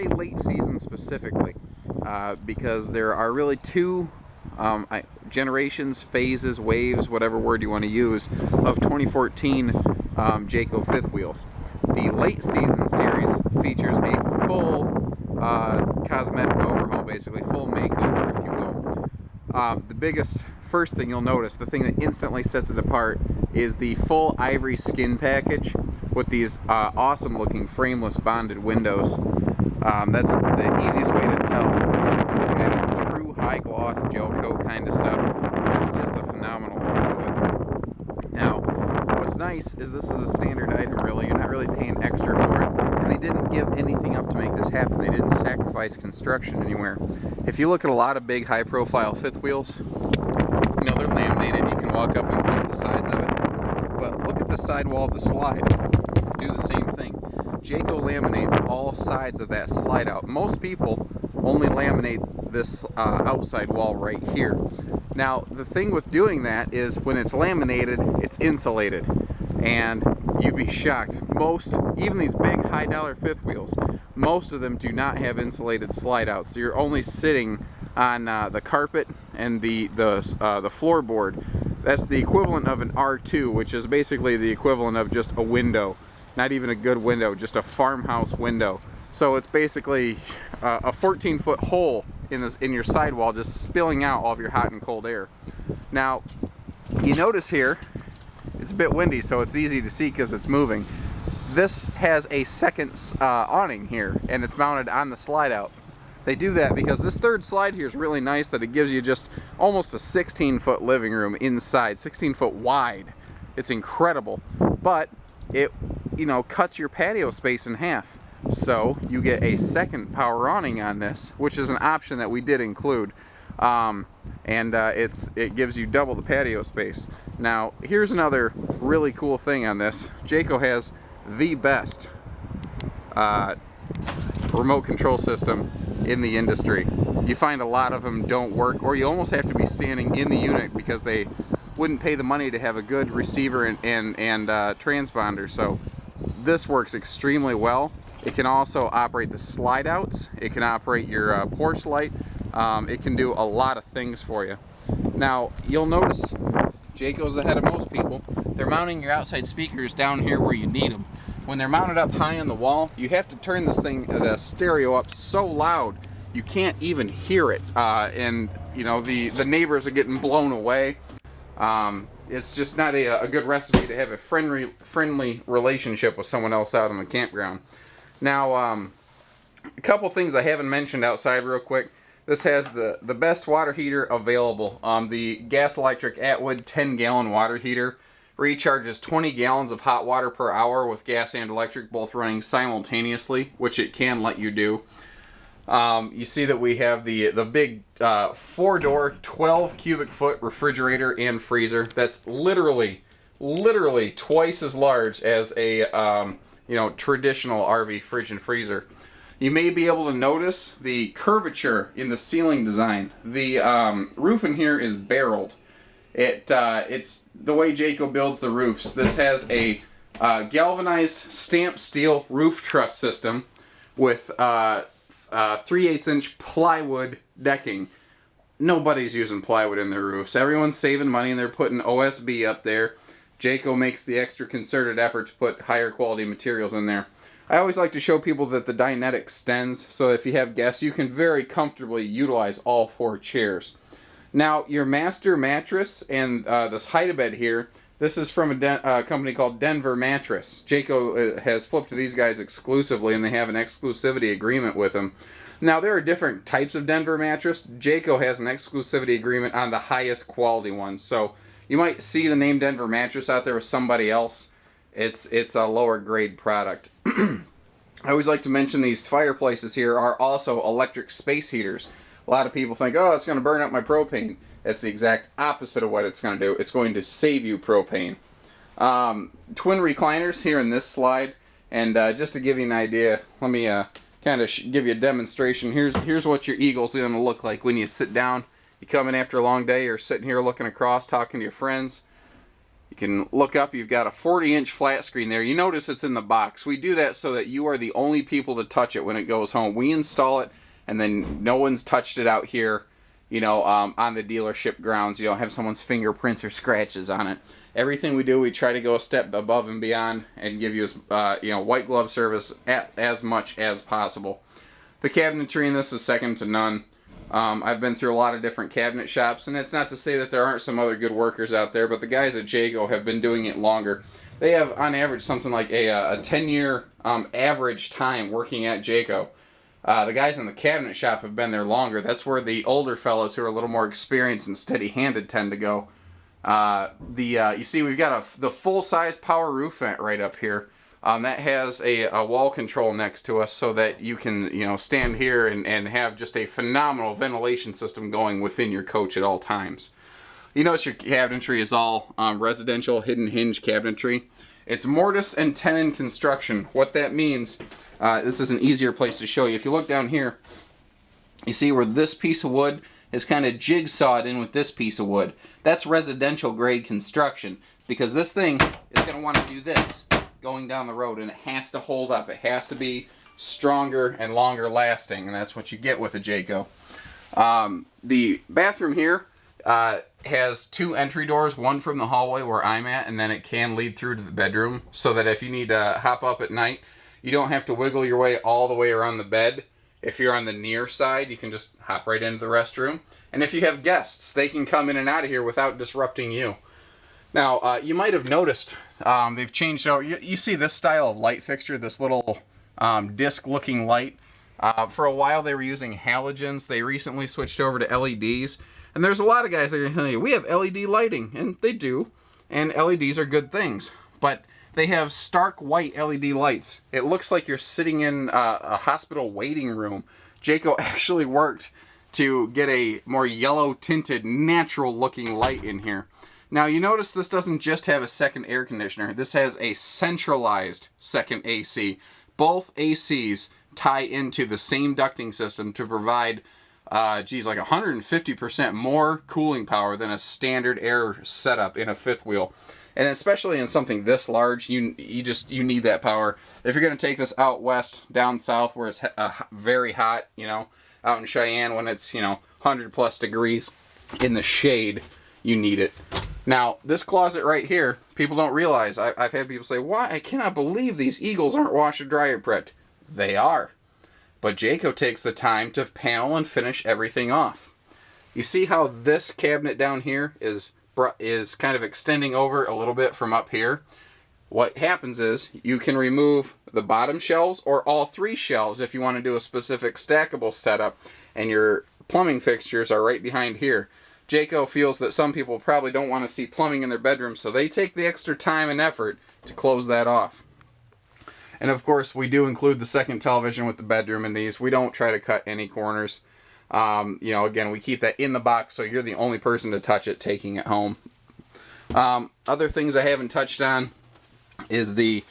say late season specifically because there are really two generations, phases, waves, whatever word you want to use, of 2014 Jayco fifth wheels. The late season series features a full cosmetic overhaul, basically full makeover, if you will. The biggest first thing you'll notice, the thing that instantly sets it apart, is the full ivory skin package with these awesome looking frameless bonded windows. That's the easiest way to tell. Looking at it's true high gloss gel coat kind of stuff. It's just a phenomenal look to it. Now, what's nice is this is a standard item really. You're not really paying extra for it. And they didn't give anything up to make this happen. They didn't sacrifice construction anywhere. If you look at a lot of big high profile fifth wheels, you know, they're laminated. You can walk up and flip the sides of it. But look at the sidewall of the slide. Do the same thing. Jayco laminates all sides of that slide out. Most people only laminate this outside wall right here. Now, the thing with doing that is when it's laminated, it's insulated. And you'd be shocked. Even these big high dollar fifth wheels, most of them do not have insulated slide outs. So you're only sitting on the carpet and the floorboard. That's the equivalent of an R2, which is basically the equivalent of just a window. Not even a good window, just a farmhouse window. So it's basically a 14-foot hole in your sidewall, just spilling out all of your hot and cold air. Now, you notice here, it's a bit windy, so it's easy to see because it's moving. This has a second awning here, and it's mounted on the slide out. They do that because this third slide here is really nice, that it gives you just almost a 16-foot living room inside, 16-foot wide. It's incredible, but it, you know, cuts your patio space in half. So you get a second power awning on this, which is an option that we did include, and it gives you double the patio space. Now, here's another really cool thing on this. Jayco has the best remote control system in the industry. You find a lot of them don't work, or you almost have to be standing in the unit because they wouldn't pay the money to have a good receiver and transponder. So this works extremely well. It can also operate the slide outs. It can operate your porch light. It can do a lot of things for you. Now, you'll notice Jayco's ahead of most people. They're mounting your outside speakers down here where you need them. When they're mounted up high on the wall, you have to turn the stereo up so loud you can't even hear it, and you know, the neighbors are getting blown away. It's just not a good recipe to have a friendly relationship with someone else out on the campground. Now, a couple things I haven't mentioned outside real quick. This has the best water heater available. The gas electric Atwood 10-gallon water heater recharges 20 gallons of hot water per hour with gas and electric both running simultaneously, which it can let you do. You see that we have the big 4-door 12 cubic foot refrigerator and freezer. That's literally twice as large as a traditional RV fridge and freezer. You may be able to notice the curvature in the ceiling design. The roof in here is barreled. It's the way Jayco builds the roofs. This has a galvanized stamped steel roof truss system with 3/8 inch plywood decking. Nobody's using plywood in their roofs. Everyone's saving money and they're putting OSB up there. Jayco makes the extra concerted effort to put higher quality materials in there. I always like to show people that the dinette extends, so if you have guests, you can very comfortably utilize all 4 chairs. Now, your master mattress and this hide-a-bed here, this is from a company called Denver Mattress. Jayco has flipped to these guys exclusively, and they have an exclusivity agreement with them. Now, there are different types of Denver mattress. Jayco has an exclusivity agreement on the highest quality ones. So you might see the name Denver Mattress out there with somebody else. It's a lower grade product. I always like to mention these fireplaces here are also electric space heaters. A lot of people think, oh, it's going to burn up my propane. It's the exact opposite of what it's going to do. It's going to save you propane. Twin recliners here in this slide. And just to give you an idea, let me kind of give you a demonstration. Here's what your Eagle's going to look like when you sit down. You come in after a long day or sitting here looking across, talking to your friends. You can look up, you've got a 40-inch flat screen there. You notice it's in the box. We do that so that you are the only people to touch it when it goes home. We install it, and then no one's touched it out here, you know, on the dealership grounds. You don't have someone's fingerprints or scratches on it. Everything we do, we try to go a step above and beyond and give you, you know, white glove service as much as possible. The cabinetry in this is second to none. I've been through a lot of different cabinet shops, and it's not to say that there aren't some other good workers out there, but the guys at Jayco have been doing it longer. They have, on average, something like a 10-year average time working at Jayco. The guys in the cabinet shop have been there longer. That's where the older fellows who are a little more experienced and steady-handed tend to go. You see, we've got the full-size power roof vent right up here. That has a wall control next to us so that you can, you know, stand here and have just a phenomenal ventilation system going within your coach at all times. You notice your cabinetry is all residential hidden hinge cabinetry. It's mortise and tenon construction. What that means, this is an easier place to show you. If you look down here, you see where this piece of wood is kind of jigsawed in with this piece of wood. That's residential grade construction, because this thing is going to want to do this going down the road, and it has to hold up. It has to be stronger and longer lasting, and that's what you get with a Jayco. The bathroom here has two entry doors, one from the hallway where I'm at, and then it can lead through to the bedroom, so that if you need to hop up at night, you don't have to wiggle your way all the way around the bed. If you're on the near side, you can just hop right into the restroom. And if you have guests, they can come in and out of here without disrupting you. Now, you might have noticed they've changed out. You see this style of light fixture, this little disc-looking light. For a while, they were using halogens. They recently switched over to LEDs. And there's a lot of guys that are going to tell you, we have LED lighting. And they do. And LEDs are good things. But they have stark white LED lights. It looks like you're sitting in a hospital waiting room. Jayco actually worked to get a more yellow-tinted, natural-looking light in here. Now, you notice this doesn't just have a second air conditioner. This has a centralized second AC. Both ACs tie into the same ducting system to provide, like 150% more cooling power than a standard air setup in a fifth wheel. And especially in something this large, you need that power. If you're going to take this out west, down south, where it's very hot, you know, out in Cheyenne when it's, you know, 100+ degrees in the shade, you need it. Now, this closet right here, people don't realize. I've had people say, why? I cannot believe these Eagles aren't washer dryer prepped. They are. But Jayco takes the time to panel and finish everything off. You see how this cabinet down here is kind of extending over a little bit from up here? What happens is you can remove the bottom shelves or all three shelves if you want to do a specific stackable setup, and your plumbing fixtures are right behind here. Jayco feels that some people probably don't want to see plumbing in their bedroom, so they take the extra time and effort to close that off. And of course, we do include the second television with the bedroom in these. We don't try to cut any corners. You know, again, we keep that in the box, so you're the only person to touch it taking it home. Other things I haven't touched on is the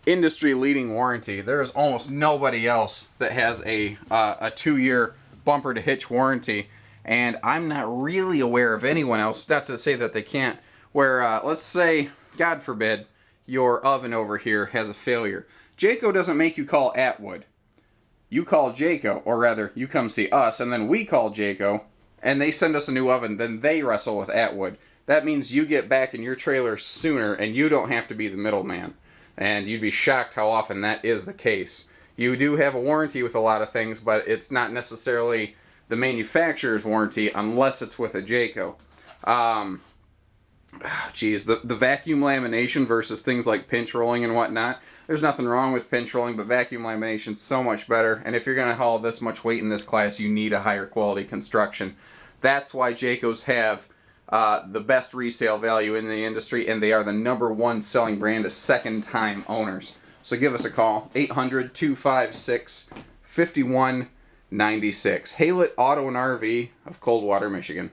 industry-leading warranty. There is almost nobody else that has a 2-year bumper-to-hitch warranty. And I'm not really aware of anyone else, not to say that they can't, where, let's say, God forbid, your oven over here has a failure. Jayco doesn't make you call Atwood. You call Jayco, or rather, you come see us, and then we call Jayco, and they send us a new oven, then they wrestle with Atwood. That means you get back in your trailer sooner, and you don't have to be the middleman. And you'd be shocked how often that is the case. You do have a warranty with a lot of things, but it's not necessarily the manufacturer's warranty unless it's with a Jayco. The vacuum lamination versus things like pinch rolling and whatnot. There's nothing wrong with pinch rolling, but vacuum lamination's so much better. And if you're going to haul this much weight in this class, you need a higher quality construction. That's why Jaycos have the best resale value in the industry, and they are the #1 selling brand to second-time owners. So give us a call, 800-256-5196. Haylett Auto and RV of Coldwater, Michigan.